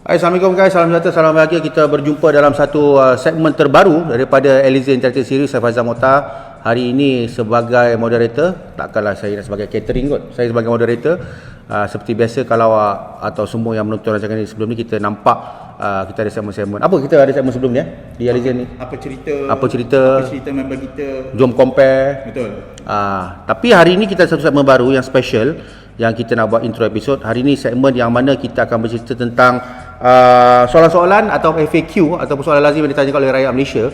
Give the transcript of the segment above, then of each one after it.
Hai, Assalamualaikum guys, salam sejahtera, salam bahagia. Kita berjumpa dalam satu segmen terbaru daripada Elysian Interactive Series. Saya Faizal Mokhtar. Hari ini sebagai moderator, takkanlah saya nak sebagai catering kot. Saya sebagai moderator. Seperti biasa kalau atau semua yang menonton rancangan ini sebelum ni, kita nampak kita ada segmen-segmen. Apa kita ada segmen sebelum ni di Elysian ni? Apa cerita member kita. Jom compare. Betul. Tapi hari ini kita ada satu segmen baru yang special yang kita nak buat intro episod. Hari ini segmen yang mana kita akan bercerita tentang soalan-soalan atau FAQ ataupun soalan lazim yang ditanyakan oleh rakyat Malaysia,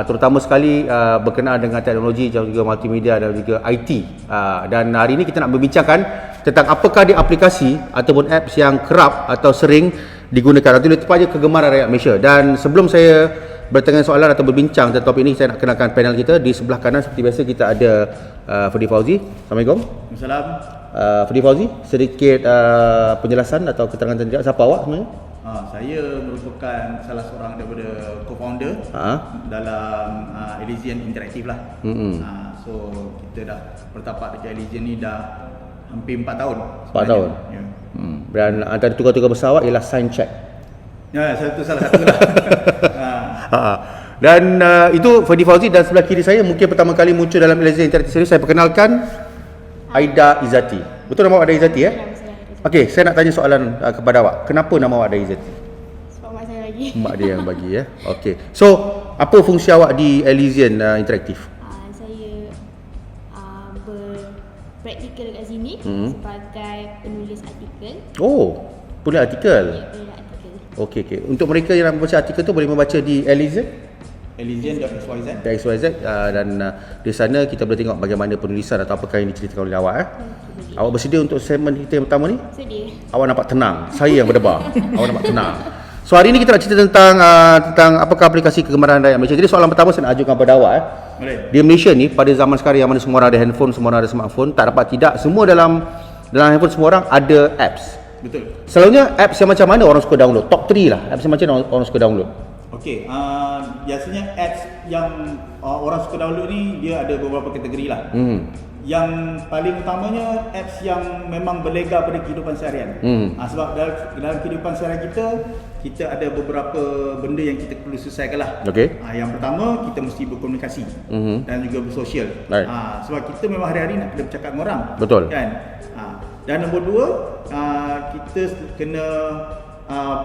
terutama sekali berkenaan dengan teknologi dan juga multimedia dan juga IT. Dan hari ini kita nak berbincangkan tentang apakah dia aplikasi ataupun apps yang kerap atau sering digunakan atau tepatnya kegemaran rakyat Malaysia. Dan sebelum saya bertanya soalan atau berbincang tentang topik ini, saya nak kenalkan panel kita. Di sebelah kanan seperti biasa kita ada Fadi Fauzi. Assalamualaikum. Assalamualaikum. Fadi Fauzi, sedikit penjelasan atau keterangan tentang siapa awak sebenarnya? Saya merupakan salah seorang daripada co-founder dalam Elysian Interactive lah. So kita dah bertapak dekat Elysian ni dah hampir 4 tahun. 4 tahun? Ya. Dan antara tugas-tugas besar awak ialah sign check. Ya, salah satu lah. Dan itu Fadi Fauzi. Dan sebelah kiri saya mungkin pertama kali muncul dalam Elysian Interactive Series, saya perkenalkan Aida Izzati. Betul nama awak Aida Izzati ya? Okey, saya nak tanya soalan kepada awak. Kenapa nama awak Aida Izzati? Sebab mak saya bagi. Mak dia yang bagi ya. Okey. So, apa fungsi awak di Elysian Interactive? Saya berpraktikal kat sini sebagai penulis artikel. Oh, penulis artikel. Ya, penulis artikel. Okey. Untuk mereka yang nak membaca artikel tu boleh membaca di Elysian.xyz. Dan di sana kita boleh tengok bagaimana penulisan atau apakah yang diceritakan oleh awak. Awak bersedia untuk segmen kita yang pertama ni? Sedia. Awak nampak tenang. Saya yang berdebar. Awak nampak tenang. So hari ini kita nak cerita tentang apakah aplikasi kegemaran rakyat Malaysia. Jadi soalan pertama saya nak ajukan kepada awak. Boleh. Di Malaysia ni pada zaman sekarang yang mana semua orang ada handphone, semua orang ada smartphone, tak dapat tidak, semua dalam handphone semua orang ada apps. Betul. Selalunya apps yang macam mana orang suka download? Top 3 lah. Apps yang macam mana orang suka download? Okey, biasanya apps yang orang suka download ni dia ada beberapa kategori lah. Yang paling utamanya apps yang memang berlega pada kehidupan seharian. Sebab dalam kehidupan seharian kita ada beberapa benda yang kita perlu selesaikan lah. Okey. Yang pertama, kita mesti berkomunikasi dan juga bersosial. Right. Sebab kita memang hari-hari nak kena bercakap dengan orang. Betul. Kan? Dan nombor 2, kita kena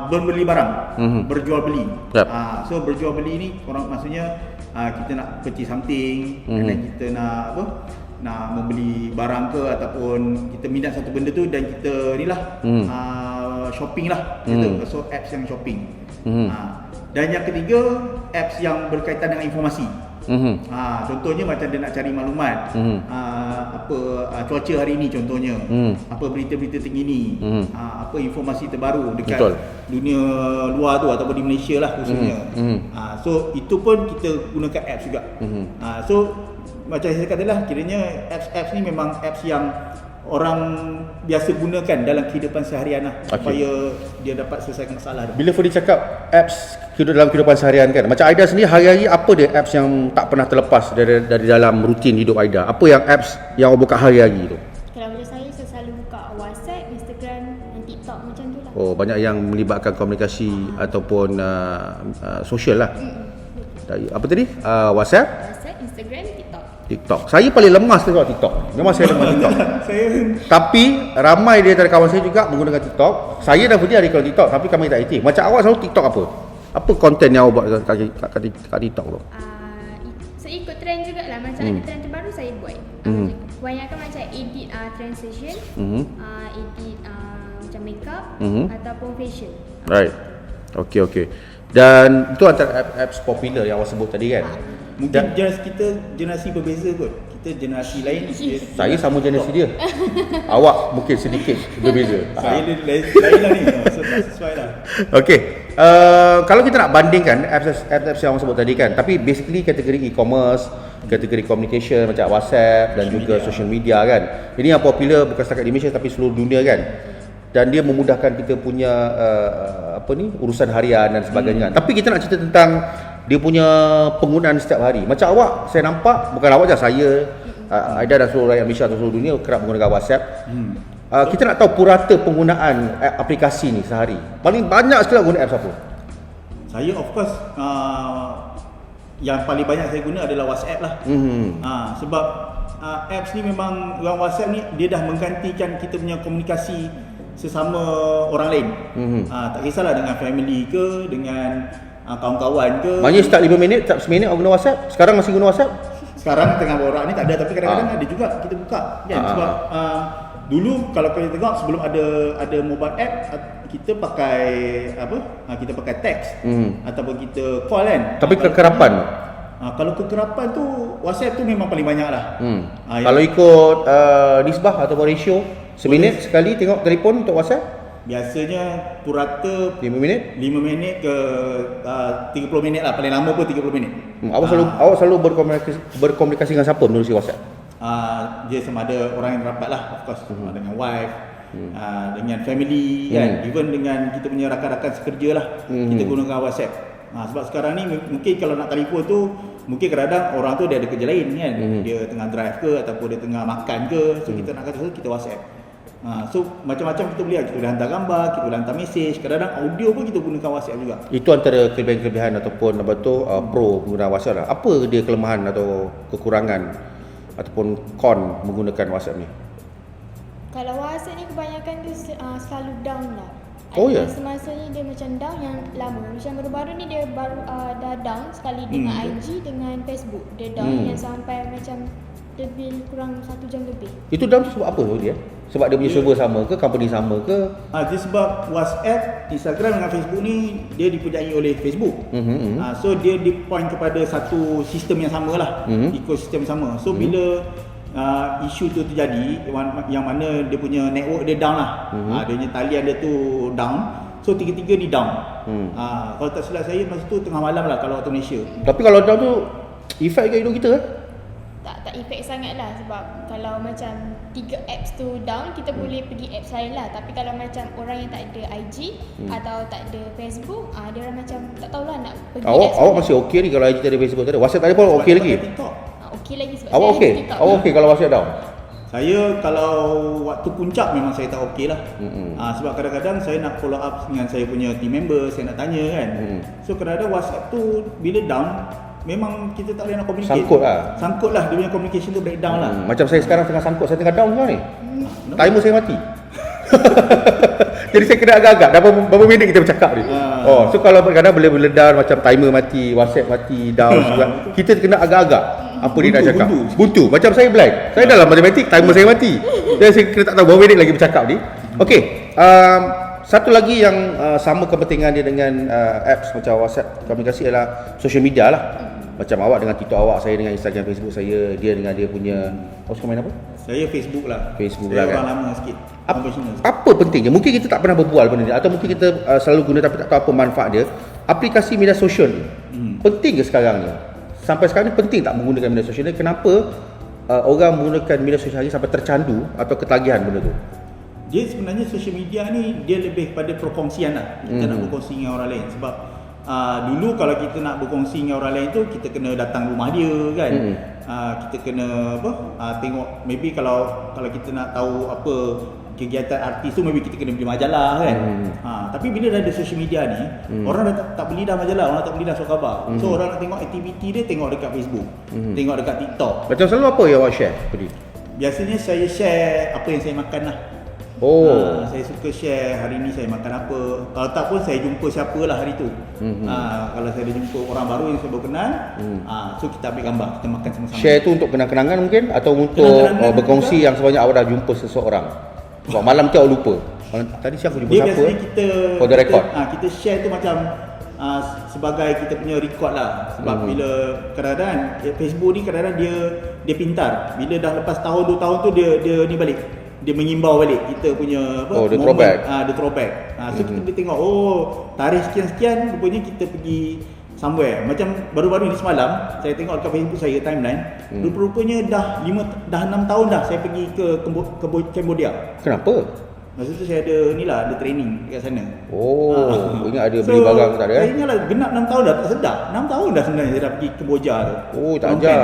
berbeli barang, berjual beli. Yep. So berjual beli ni orang maksudnya kita nak purchase something, dan kita nak nak membeli barang ke ataupun kita minat satu benda tu dan kita ni lah shopping lah gitu. So apps yang shopping. Dan yang ketiga, apps yang berkaitan dengan informasi. Contohnya macam dia nak cari maklumat, apa cuaca hari ini contohnya, apa berita-berita terkini, apa informasi terbaru dekat dunia luar tu ataupun di Malaysia lah khususnya. So itu pun kita gunakan apps juga. So macam saya katalah, kiranya apps ni memang apps yang orang biasa gunakan dalam kehidupan seharian lah, supaya dia dapat selesaikan masalah. Bila Fadi cakap apps dalam kehidupan seharian kan, macam Aida sendiri hari-hari apa dia apps yang tak pernah terlepas dari dalam rutin hidup Aida? Apa yang apps yang awak buka hari-hari tu? Kalau macam saya selalu buka WhatsApp, Instagram dan TikTok macam tu lah. Oh, banyak yang melibatkan komunikasi ataupun sosial lah. Apa tadi? WhatsApp, Instagram, TikTok. Saya paling lemah sekali tengok TikTok. Memang saya lemah TikTok. Tapi ramai di antara kawan saya juga menggunakan TikTok. Saya dan Fudi ada akun TikTok, tapi kami tak aktif. Macam awak selalu TikTok apa? Apa konten yang awak buat kat TikTok tu? Saya ikut trend jugalah. Macam ada trend terbaru saya buat. Kebanyakan macam edit transition, edit macam makeup ataupun fashion. Right. Okey. Dan itu antara apps popular yang awak sebut tadi kan? Mungkin generasi berbeza kot. Kita generasi lain. Saya sama generasi dia. Awak mungkin sedikit berbeza. Saya lain lah ni. So tak sesuai lah. Okey. Kalau kita nak bandingkan apps yang awak sebut tadi kan, tapi basically kategori e-commerce, kategori communication macam WhatsApp dan juga social media kan. Ini yang popular bukan setakat di Malaysia tapi seluruh dunia kan. Dan dia memudahkan kita punya urusan harian dan sebagainya. Tapi kita nak cerita tentang dia punya penggunaan setiap hari. Macam awak, saya nampak bukan awak je, saya Aida dan seluruh rakyat Malaysia atau seluruh dunia kerap menggunakan WhatsApp. Kita nak tahu purata penggunaan aplikasi ni sehari. Paling banyak sekali guna apps apa? Saya of course yang paling banyak saya guna adalah WhatsApp lah. Sebab apps ni memang, WhatsApp ni dia dah menggantikan kita punya komunikasi sesama orang lain. Tak kisahlah dengan family ke, dengan kawan-kawan ke. Maknanya start 5 minit, start 1 minit guna WhatsApp. Sekarang masih guna WhatsApp? Sekarang tengah borak ni tak ada, tapi kadang-kadang ada juga kita buka kan. Sebab dulu kalau kita tengok sebelum ada mobile app, kita pakai apa? Kita pakai teks ataupun kita call kan. Tapi kekerapan. Kalau kekerapan tu WhatsApp tu memang paling banyak lah. Kalau ikut nisbah atau ratio, seminit sekali tengok telefon untuk WhatsApp? Biasanya purata 5 minit? 5 minit ke 30 minit lah, paling lama pun 30 minit. Awak selalu berkomunikasi dengan siapa menerusi WhatsApp? Dia sama ada orang yang rapat lah, of course. Dengan wife, dengan family kan, even dengan kita punya rakan-rakan sekerja lah, kita gunakan WhatsApp. Sebab sekarang ni mungkin kalau nak telefon tu, mungkin kadang-kadang orang tu dia ada kerja lain kan, dia tengah drive ke ataupun dia tengah makan ke, so kita nak kata sesuatu, kita WhatsApp. So macam-macam kita boleh hantar gambar, kita boleh hantar mesej, kadang-kadang audio pun kita gunakan WhatsApp juga. Itu antara kelebihan-kelebihan ataupun pro menggunakan WhatsApp lah. Apa dia kelemahan atau kekurangan ataupun con menggunakan WhatsApp ni? Kalau WhatsApp ni kebanyakan dia selalu down lah. Oh ya? Semasanya dia macam down yang lama. Macam baru-baru ni dia baru dah down sekali dengan IG, dengan Facebook. Dia down yang sampai macam lebih kurang 1 jam lebih. Itu down tu sebab apa dia? Sebab dia punya server sama ke, company sama ke? Dia sebab WhatsApp, Instagram dengan Facebook ni dia dipunyai oleh Facebook. So dia dipoint kepada satu sistem yang sama lah, ekosistem sama. So bila isu tu terjadi, yang mana dia punya network dia down lah, dia punya talian dia tu down, so tiga-tiga ni down. Kalau tak silap saya masa tu tengah malam lah kalau waktu Malaysia. Tapi kalau down tu efek ke hidup kita kan? Tak efek sangat lah, sebab kalau macam 3 apps tu down, kita boleh pergi apps lain lah. Tapi kalau macam orang yang tak ada IG atau tak ada Facebook, dia orang macam tak tahulah nak pergi Awak masih okey ni kalau IG tak ada, Facebook tak ada, WhatsApp tak ada pun okey lagi? Okey lagi sebab awak okey? Awak okey kalau WhatsApp down? Saya kalau waktu puncak memang saya tak okey lah. Sebab kadang-kadang saya nak follow up dengan saya punya team member, saya nak tanya kan. So kadang-kadang WhatsApp tu bila down, memang kita tak boleh nak communicate. Sangkut lah, dia punya communication tu breakdown lah. Macam saya sekarang tengah sangkut, saya tengah down sekarang ni. Timer saya mati. Jadi saya kena agak-agak, dah berapa minit kita bercakap ni. So kalau kadang-kadang boleh down, macam timer mati, WhatsApp mati, down juga. Kita kena agak-agak apa dia nak cakap. Buntu. Macam saya blank. Saya dalam matematik, timer saya mati. Jadi saya kena tak tahu berapa minit lagi bercakap ni. Okey. Satu lagi yang sama kepentingan dia dengan apps macam WhatsApp komunikasi adalah social media lah. Macam awak dengan TikTok awak, saya dengan Instagram, Facebook saya, dia dengan dia punya. Awak suka main apa? Saya Facebook lah. Facebook saya lah kan. Orang lama sikit. Apa pentingnya? Mungkin kita tak pernah berbual benda ni, atau mungkin kita selalu guna tapi tak tahu apa manfaat dia. Aplikasi media sosial ni penting ke sekarang ni? Sampai sekarang ni penting tak menggunakan media sosial ni? Kenapa orang menggunakan media sosial ni sampai tercandu atau ketagihan benda tu? Dia sebenarnya social media ni dia lebih pada perkongsian lah. Kita nak berkongsi dengan orang lain. Sebab dulu kalau kita nak berkongsi dengan orang lain tu, kita kena datang rumah dia kan. Kita kena tengok, maybe kalau kita nak tahu apa kegiatan artis tu, maybe kita kena beli majalah kan. Tapi bila dah ada social media ni, orang dah tak beli dah majalah, orang tak beli dah surat khabar. So orang nak tengok aktiviti dia, tengok dekat Facebook, tengok dekat TikTok. Macam selalu apa yang awak share tadi? Biasanya saya share apa yang saya makan lah. Saya suka share hari ni saya makan apa. Kalau tak pun saya jumpa siapalah hari tu. Kalau saya ada jumpa orang baru yang saya baru kenal, so kita ambil gambar, kita makan sama-sama. Share tu untuk kenang-kenangan mungkin, atau untuk berkongsi yang sebenarnya awak dah jumpa seseorang. Sebab malam tu awak lupa. Tadi siapa jumpa siapa? Biasanya kita for the record. Kita share tu macam sebagai kita punya record lah. Sebab bila kadang-kadang Facebook ni kadang-kadang dia pintar. Bila dah lepas tahun 2 tahun tu dia ni balik. Dia mengimbau balik kita punya dia throwback. Dia throwback. So kita boleh tengok, tarikh sekian-sekian rupanya kita pergi somewhere. Macam baru-baru ni semalam saya tengok dekat Facebook saya timeline, rupanya dah 6 tahun dah saya pergi ke Cambodia. Kenapa? Masa tu saya ada ada training dekat sana. Ingat ada beli barang tak ada kan? Saya ingatlah genap 6 tahun dah, tak sedar. 6 tahun dah sebenarnya saya dah pergi Cambodia tu. Tak ajak.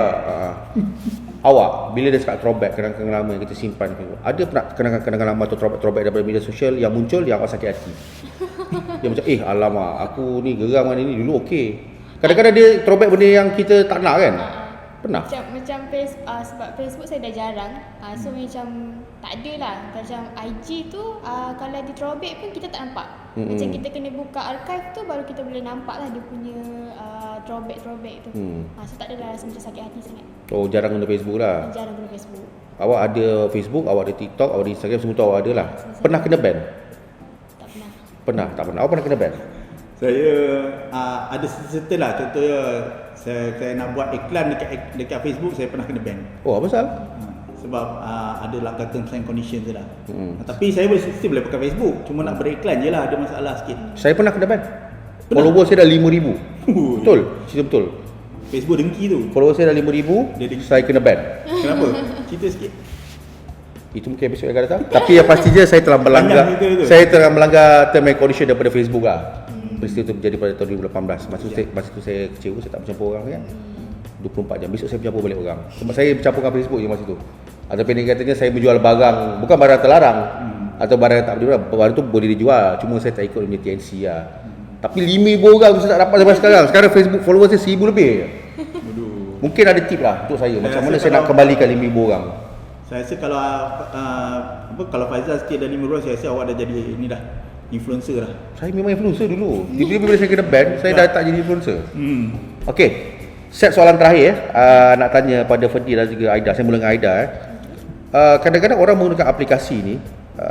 Awak bila dia cakap throwback kenangan lama yang kita simpan, ada pernah kenangan lama atau throwback daripada media sosial yang muncul yang awak sakit hati? Dia macam alamak, aku ni geram dengan ini dulu okey. Kadang-kadang dia throwback benda yang kita tak nak kan? Pernah? Macam sebab Facebook saya dah jarang. So macam tak ada lah. Macam IG tu kalau di throwback pun kita tak nampak. Macam kita kena buka archive tu baru kita boleh nampak lah dia punya throwback tu. So tak adalah rasa macam sakit hati sangat. Oh, jarang guna Facebook lah. Jarang guna Facebook. Awak ada Facebook, awak ada TikTok, awak ada Instagram, semua tu awak ada lah. Pernah kena ban? Tak pernah. Pernah, tak pernah. Awak pernah kena ban? Saya ada serta lah, contohnya saya nak buat iklan dekat Facebook, saya pernah kena ban. Oh, apa pasal? Sebab ada langkah terms and conditions je lah. Tapi saya still boleh pakai Facebook, cuma nak beriklan je lah, ada masalah sikit. Saya pernah kena ban. Follower saya dah 5,000. Betul, cerita betul. Facebook dengki tu. Follower saya dah 5,000, Dia dengki. saya kena ban. Kenapa? Cerita sikit. Itu mungkin episod yang akan datang. Tapi yang pastinya saya telah melanggar, Panjang cerita tu. saya telah melanggar term and condition daripada Facebook lah. Peristiwa itu berjadi pada tahun 2018. Masa tu saya kecewa, saya tak bercampur orang kan. 24 jam. Besok saya bercampur balik orang. Sebab saya bercampur dengan Facebook je masa tu. Atau pendek katanya saya menjual barang, bukan barang terlarang. Atau barang yang tak boleh, barang tu boleh dijual. Cuma saya tak ikut punya TNC lah. Tapi 5,000 orang saya tak dapat sampai sekarang. Sekarang Facebook followers saya 1,000 lebih. Mungkin ada tip lah untuk saya. Macam mana saya nak kembalikan 5,000 orang. Saya rasa kalau Faizal sikit dah 5 orang, saya rasa awak dah jadi ni dah influencer lah. Saya memang influencer dulu. Tiba-tiba bila saya kena ban, saya dah tak jadi influencer. Okey. Set soalan terakhir nak tanya pada Ferdi dan juga Aida. Saya mula dengan Aida. Kadang-kadang orang menggunakan aplikasi ni,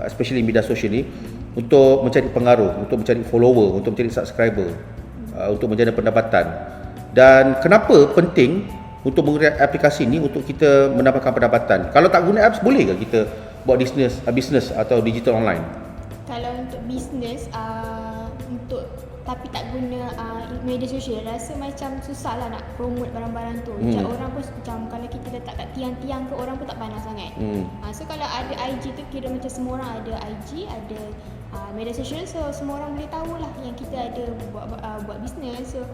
especially media sosial ni, untuk mencari pengaruh, untuk mencari follower, untuk mencari subscriber, untuk menjana pendapatan. Dan kenapa penting untuk menggunakan aplikasi ni untuk kita mendapatkan pendapatan? Kalau tak guna apps, boleh ke kita buat business atau digital online? Kalau untuk bisnes tapi tak guna media sosial, rasa macam susah lah nak promote barang-barang tu. Macam orang pun macam kalau kita letak kat tiang-tiang ke, orang pun tak pandang sangat. So kalau ada IG tu, kira macam semua orang ada IG, ada media sosial, so semua orang boleh tahu lah yang kita ada buat bisnes. So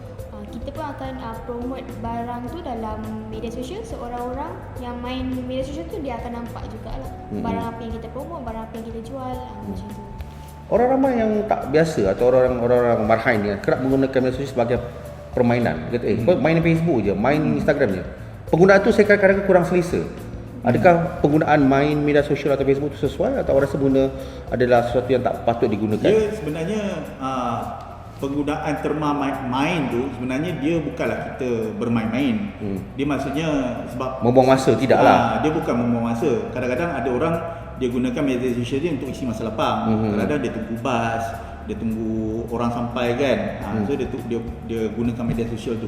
kita pun akan promote barang tu dalam media sosial, so orang-orang yang main media sosial tu dia akan nampak jugalah barang apa yang kita promote, barang apa yang kita jual, macam tu. Orang ramai yang tak biasa atau orang-orang marhain ni kerap menggunakan media sosial sebagai permainan. Kata kau main Facebook je, main Instagram je. Penggunaan tu saya kadang-kadang kurang selesa. Adakah penggunaan main media sosial atau Facebook tu sesuai atau rasa guna adalah sesuatu yang tak patut digunakan? Dia sebenarnya penggunaan terma main tu sebenarnya dia bukanlah kita bermain-main. Dia maksudnya sebab membuang masa, tidaklah. Dia bukan membuang masa. Kadang-kadang ada orang dia gunakan media sosial dia untuk isi masa lapang. Kadang-kadang dia tunggu bas, dia tunggu orang sampai kan. So dia gunakan media sosial tu.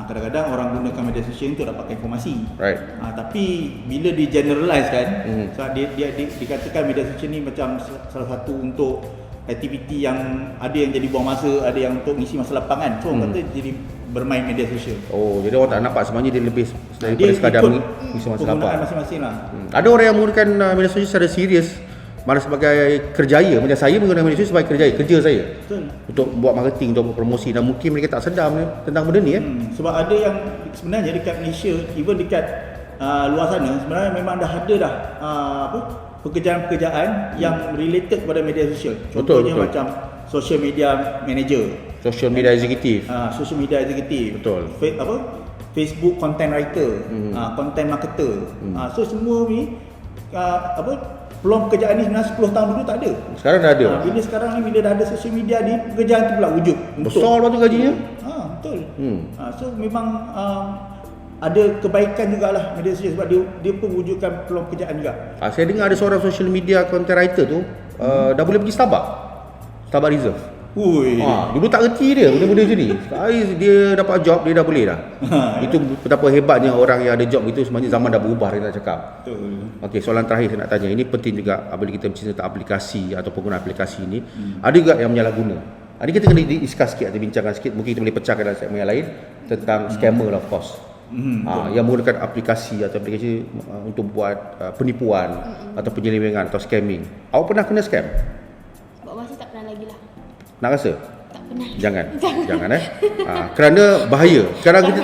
Kadang-kadang orang gunakan media sosial untuk dapatkan informasi. Right. Tapi bila di generalize kan, so dia dikatakan media sosial ni macam salah satu untuk aktiviti yang ada yang jadi buang masa, ada yang untuk mengisi masa lapangan. So orang kata jadi bermain media sosial. Oh, jadi orang tak nampak sebenarnya dia lebih daripada sekadar mengisi masa lapang. Penggunaan masing-masing lah. Ada orang yang menggunakan media sosial secara serius, malah sebagai kerjaya. Macam saya menggunakan media sosial sebagai kerja saya. Betul. Untuk buat marketing, untuk buat promosi, dan mungkin mereka tak sedar tentang benda ni Sebab ada yang sebenarnya dekat Malaysia, even dekat luar sana, sebenarnya memang dah ada dah pekerjaan-pekerjaan yang related kepada media sosial. Contohnya betul. Macam social media manager, social media executive, social media executive, betul. Facebook content writer, content marketer. So semua ni peluang pekerjaan ni sebenarnya 10 tahun dulu tak ada. Sekarang dah ada. Bila sekarang ni bila dah ada social media ni, pekerjaan tu pula wujud. Besar lah tu gajinya. Betul. So memang ada kebaikan jugalah media sosial sebab dia pun wujudkan peluang pekerjaan juga. Saya dengar ada seorang social media content writer tu dah boleh pergi Starbucks Reserve. Dulu tak reti dia benda-benda macam ni. Sekarang dia dapat job, dia dah boleh dah. Itu betapa hebatnya orang yang ada job itu. Sebenarnya zaman dah berubah, kita nak cakap. Betul. Okey, soalan terakhir saya nak tanya. Ini penting juga apabila kita bercerita tentang aplikasi atau penggunaan aplikasi ini. Ada juga yang menyalahguna. Ini kita kena discuss sikit atau bincangkan sikit. Mungkin kita boleh pecahkan dalam segmen yang lain tentang scammer lah, of course. Yang menggunakan aplikasi atau aplikasi untuk buat penipuan atau penyelewengan atau scamming. Awak pernah kena scam? Buat masa tak pernah lagi lah. Nak rasa? Tak pernah. Jangan Kerana bahaya. Sekarang kita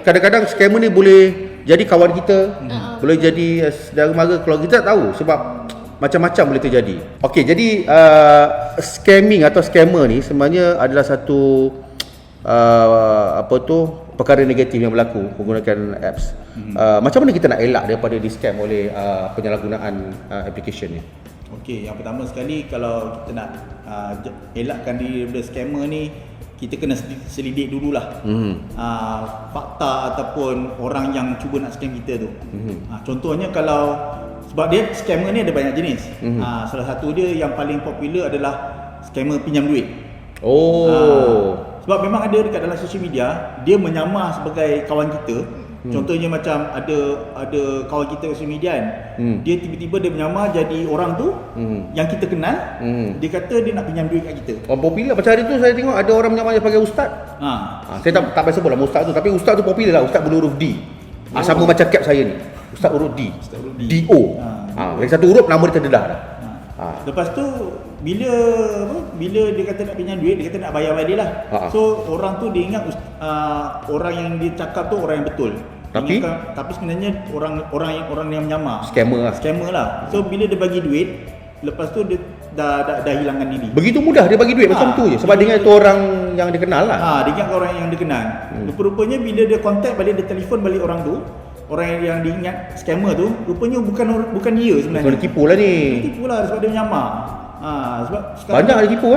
kadang-kadang scammer ni boleh jadi kawan kita, boleh jadi saudara mara kalau kita tak tahu sebab macam-macam boleh terjadi. Okey, jadi scamming atau scammer ni sebenarnya adalah satu perkara negatif yang berlaku menggunakan apps. Macam mana kita nak elak daripada di scam oleh penyalahgunaan application ni? Okey, yang pertama sekali kalau kita nak elakkan diri daripada scammer ni, kita kena selidik dululah fakta ataupun orang yang cuba nak scam kita tu. Contohnya kalau, sebab dia scammer ni ada banyak jenis. Salah satu dia yang paling popular adalah scammer pinjam duit. Sebab memang ada dekat dalam social media, dia menyamar sebagai kawan kita. Contohnya macam ada kawan kita social media kan, dia tiba-tiba dia menyamar jadi orang tu yang kita kenal. Dia kata dia nak pinjam duit kat kita. Orang popular macam hari tu saya tengok ada orang menyamar sebagai ustaz. Saya tak payah sebut lah ustaz tu, tapi ustaz tu popular lah, ustaz berhuruf D. Sama macam cap saya ni, ustaz huruf D. D-O. Dari satu huruf nama dia terdedah dah. Lepas tu bila dia kata nak pinjam duit, dia kata nak bayar balik lah. So orang tu dia ingat orang yang dia cakap tu orang yang betul. Tapi sebenarnya orang yang menyamar. Scammer lah. So bila dia bagi duit, lepas tu dia dah hilangkan diri. Begitu mudah dia bagi duit macam tu je sebab dia ingat itu orang yang dia kenal lah. Dia ingat orang yang dia kenal. Rupa-rupanya bila dia contact balik, dia telefon balik orang tu, orang yang diingat scammer tu, rupanya bukan dia sebenarnya. Dia tipu lah ni. Tipu lah sebab dia menyamar. Sebab banyak ada tipu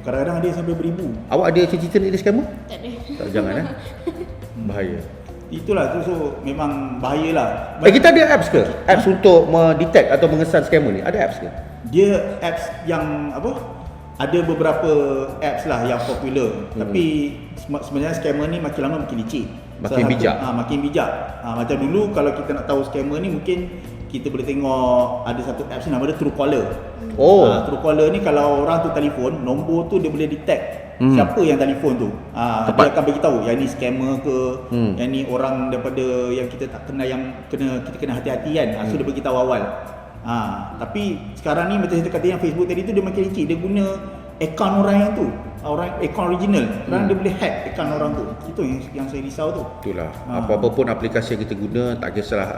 kadang-kadang ada sampai beribu. Awak ada cerita ni dia scammer? Tak ada. Tak, jangan bahaya. Itulah tu, so memang bahayalah. Kita ada apps ke? Apps untuk mendetect atau mengesan scammer ni? Ada apps ke? Dia apps yang ada beberapa apps lah yang popular. Tapi sebenarnya scammer ni makin lama makin licik. Makin bijak. Makin bijak. Macam dulu kalau kita nak tahu scammer ni, mungkin kita boleh tengok ada satu apps ni nama dia Truecaller. Truecaller ni kalau orang tu telefon, nombor tu dia boleh detect siapa yang telefon tu. Dia akan bagi tahu yang ni scammer ke, yang ni orang daripada yang kita tak kenal, yang kita kena hati-hati kan. So dia bagi tahu awal. Tapi sekarang ni macam kita kata yang Facebook tadi tu, dia makin licik. Dia guna akaun orang yang tu, akaun original. Sekarang dia boleh hack akaun orang tu. Itu yang saya risau tu. Itulah. Apa-apa pun aplikasi yang kita guna, tak kisahlah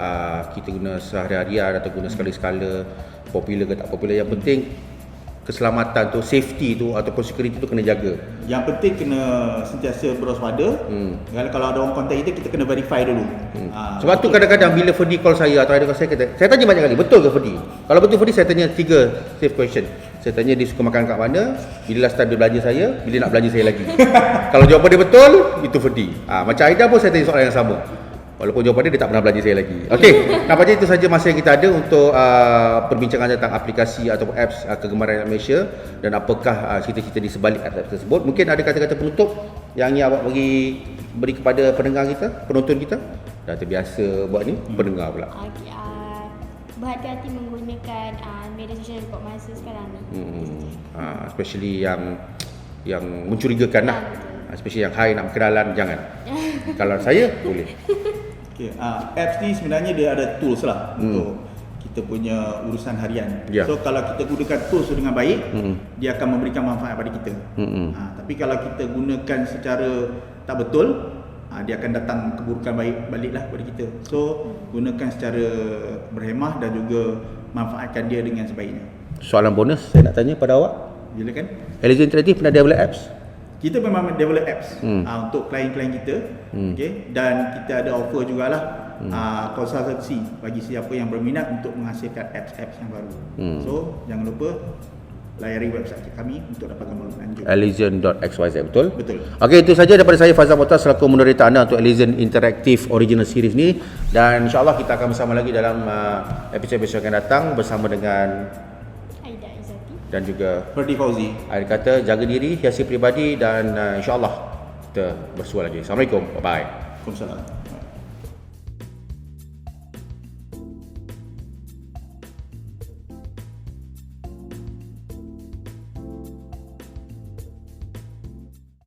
kita guna sehari-harian atau guna sekali-sekala, popular ke tak popular, yang penting keselamatan tu, safety tu ataupun security tu kena jaga. Yang penting kena sentiasa berwaspada. Kalau ada orang kontak kita kena verify dulu. Sebab tu kadang-kadang bila Ferdi call saya atau ada call saya tanya banyak kali, betul ke Ferdi? Kalau betul Ferdi, saya tanya 3 safe question. Saya tanya dia suka makan kat mana, bila last time dia belanja saya, bila nak belanja saya lagi. Kalau jawapan dia betul, itu Ferdi. Macam Aida pun saya tanya soalan yang sama. Walaupun jawapan dia tak pernah belanja saya lagi. Okey, nampaknya itu saja masa yang kita ada untuk perbincangan tentang aplikasi atau apps kegemaran Malaysia dan apakah cerita-cerita di sebalik apps tersebut. Mungkin ada kata-kata penutup yang ingin awak beri kepada pendengar kita, penonton kita. Dah terbiasa buat ni, pendengar pula. Okay, berhati-hati menggunakan media sosial buat masa sekarang ni. Especially yang mencurigakan lah. Especially yang hai nak berkenalan, jangan. Kalau saya boleh. Apps ni sebenarnya dia ada tools lah untuk kita punya urusan harian. So kalau kita gunakan tools dengan baik, dia akan memberikan manfaat pada kita. Tapi kalau kita gunakan secara tak betul, dia akan datang keburukan baliklah kepada kita. So gunakan secara berhemah dan juga manfaatkan dia dengan sebaiknya. Soalan bonus saya nak tanya pada awak. Silakan. Elizen Interactive pernah develop apps? Kita memang develop apps untuk klien-klien kita. Dan kita ada offer jugalah konsultasi bagi siapa yang berminat untuk menghasilkan apps-apps yang baru. So jangan lupa layari website kami untuk dapatkan maklumat lanjut. Elizen.xyz, betul? Betul. Okey, itu saja daripada saya, Fazal Mokhtar, selaku moderator anda untuk Elizen Interactive Original Series ni. Dan insyaAllah kita akan bersama lagi dalam episod-episod yang akan datang bersama dengan Aida Izzati dan juga Ferdi Fauzi. Akhir kata, jaga diri, hiasi peribadi dan insyaAllah kita bersua lagi. Assalamualaikum, bye-bye. Waalaikumsalam.